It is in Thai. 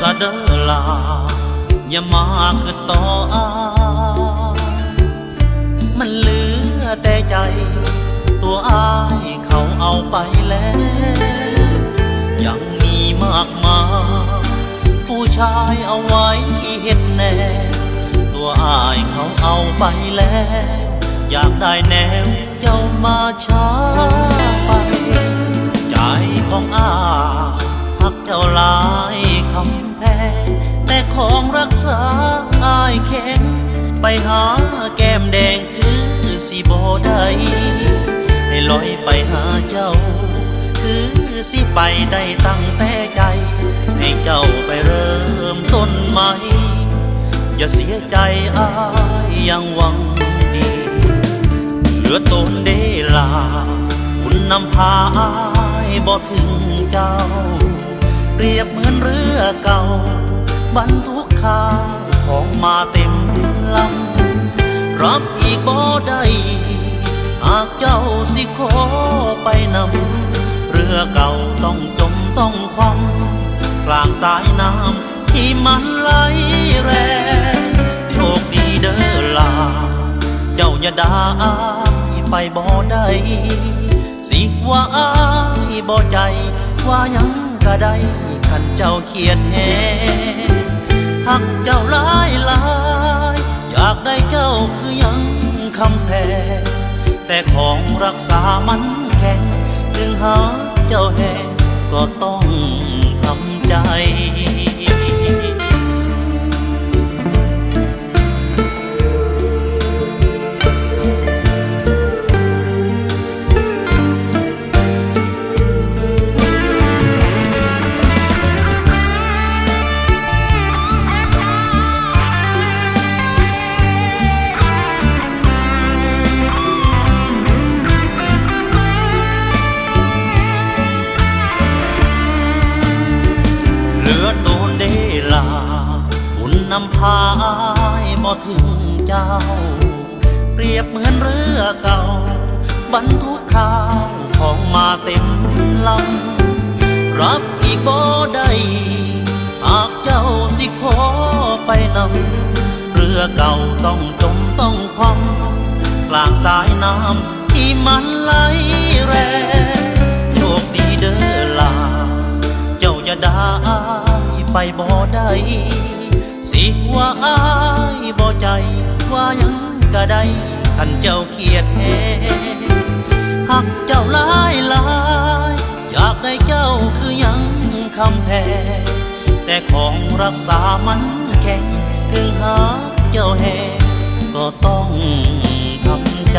ะเด้อลาอย่ามาคือต่อมันเหลือแต่ใจตัวอายเขาเอาไปแล้วยังมีมากมายผู้ชายเอาไว้เฮ็ดแน่ตัวอายเขาเอาไปแล้วอยากได้แนวเจ้ามาช้าไปใจของอายหักเจ้าหลายคำแพงแต่ของรักษาอายแข็งไปหาแก้มแดงคือสิบ่ได้ให้ลอยไปหาเจ้าคือสิไปได้ตั้งแต่ใจให้เจ้าไปเริ่มต้นใหม่อย่าเสียใจอายยังหวังดีเหลือตนเดลาคุณนำพาอายบ่ถึงเจ้าเปรียบเหมือนเรือเก่าบรรทุกข้าวของมาเต็มลำรับอีกบ่ได้หากเจ้าสิขอไปนำเรือเก่าต้องจมต้องคว่ำกลางสายน้ำที่มันไหลแรงโชคดีเด้อลาเจ้าอย่าด่าอายไปบ่ได้สิว่าอายบ่ใจว่ายังก็ได้คันเจ้าเขียดแหหักเจ้าหลายหลายอยากได้เจ้าคือยังคำแพงแต่ของรักษามันแข็งถึงหาเจ้าแหงก็ต้องทำใจบุญนำพาอายบ่ถึงเจ้าเปรียบเหมือนเรือเก่าบรรทุกข้าวของมาเต็มลำรับอีกบ่ได้หากเจ้าสิขอไปนำเรือเก่าต้องจมต้องคว่ำกลางสายน้ำที่มันไหลแรงโชคดีเด้อลาเจ้าอย่าด่าไปบ่ได้สิว่าอายบ่ใจว่ายังก็ได้คันเจ้าเขียดแหหักเจ้าหลายหลายอยากได้เจ้าคือยังคำแพงแต่ของรักษามันแข็งถึงหาเจ้าแหก็ต้องทำใจ